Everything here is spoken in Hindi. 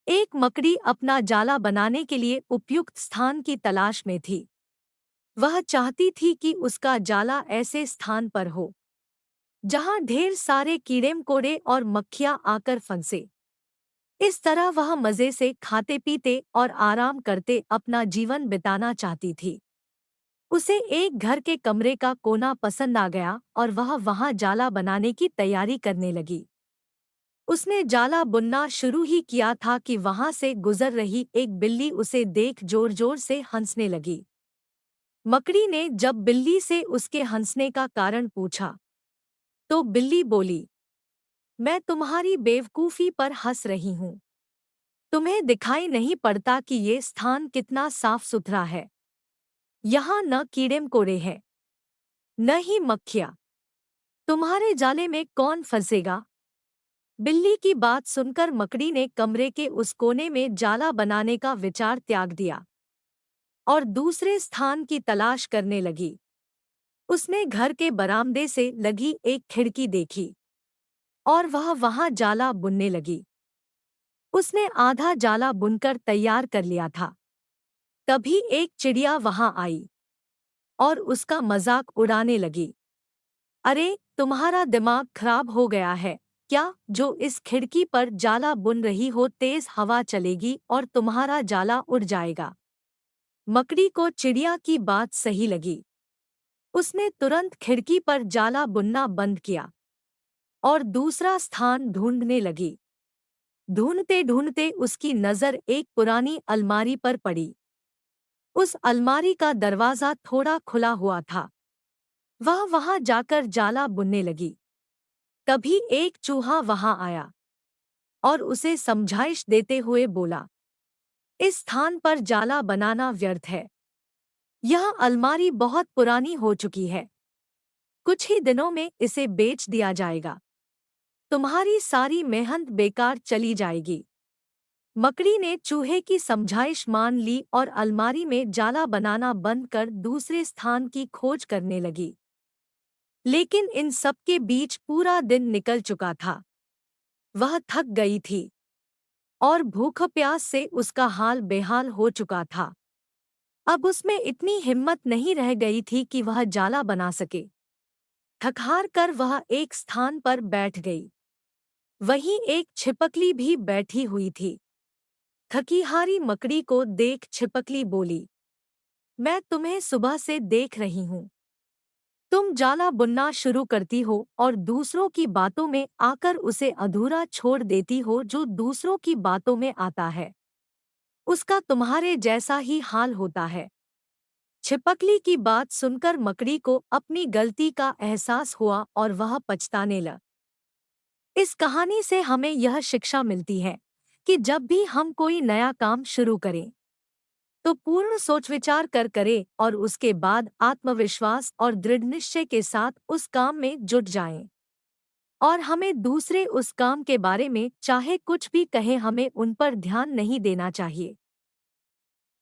एक मकड़ी अपना जाला बनाने के लिए उपयुक्त स्थान की तलाश में थी। वह चाहती थी कि उसका जाला ऐसे स्थान पर हो जहां ढेर सारे कीड़े मकोड़े और मक्खियां आकर फंसे। इस तरह वह मजे से खाते पीते और आराम करते अपना जीवन बिताना चाहती थी। उसे एक घर के कमरे का कोना पसंद आ गया और वह वहां जाला बनाने की तैयारी करने लगी। उसने जाला बुनना शुरू ही किया था कि वहां से गुजर रही एक बिल्ली उसे देख जोर जोर से हंसने लगी। मकड़ी ने जब बिल्ली से उसके हंसने का कारण पूछा तो बिल्ली बोली, मैं तुम्हारी बेवकूफी पर हंस रही हूँ। तुम्हें दिखाई नहीं पड़ता कि ये स्थान कितना साफ सुथरा है। यहाँ न कीड़े मकोड़े हैं, न ही मक्खियाँ। तुम्हारे जाले में कौन फंसेगा? बिल्ली की बात सुनकर मकड़ी ने कमरे के उस कोने में जाला बनाने का विचार त्याग दिया और दूसरे स्थान की तलाश करने लगी। उसने घर के बरामदे से लगी एक खिड़की देखी और वह वहां जाला बुनने लगी। उसने आधा जाला बुनकर तैयार कर लिया था। तभी एक चिड़िया वहां आई और उसका मजाक उड़ाने लगी। अरे, तुम्हारा दिमाग खराब हो गया है क्या? जो इस खिड़की पर जाला बुन रही हो, तेज हवा चलेगी और तुम्हारा जाला उड़ जाएगा। मकड़ी को चिड़िया की बात सही लगी। उसने तुरंत खिड़की पर जाला बुनना बंद किया और दूसरा स्थान ढूंढने लगी। ढूंढते ढूंढते उसकी नजर एक पुरानी अलमारी पर पड़ी। उस अलमारी का दरवाजा थोड़ा खुला हुआ था। वह वहां जाकर जाला बुनने लगी। तभी एक चूहा वहां आया और उसे समझाइश देते हुए बोला, इस स्थान पर जाला बनाना व्यर्थ है। यह अलमारी बहुत पुरानी हो चुकी है। कुछ ही दिनों में इसे बेच दिया जाएगा। तुम्हारी सारी मेहनत बेकार चली जाएगी। मकड़ी ने चूहे की समझाइश मान ली और अलमारी में जाला बनाना बंद कर दूसरे स्थान की खोज करने लगी। लेकिन इन सब के बीच पूरा दिन निकल चुका था। वह थक गई थी और भूख प्यास से उसका हाल बेहाल हो चुका था। अब उसमें इतनी हिम्मत नहीं रह गई थी कि वह जाला बना सके। थक-हार कर वह एक स्थान पर बैठ गई। वहीं एक छिपकली भी बैठी हुई थी। थकी-हारी मकड़ी को देख छिपकली बोली, मैं तुम्हें सुबह से देख रही हूँ। तुम जाला बुनना शुरू करती हो और दूसरों की बातों में आकर उसे अधूरा छोड़ देती हो। जो दूसरों की बातों में आता है उसका तुम्हारे जैसा ही हाल होता है। छिपकली की बात सुनकर मकड़ी को अपनी गलती का एहसास हुआ और वह पछताने लगा। इस कहानी से हमें यह शिक्षा मिलती है कि जब भी हम कोई नया काम शुरू करें तो पूर्ण सोच विचार कर करें और उसके बाद आत्मविश्वास और दृढ़ निश्चय के साथ उस काम में जुट जाएं। और हमें दूसरे उस काम के बारे में चाहे कुछ भी कहें, हमें उन पर ध्यान नहीं देना चाहिए।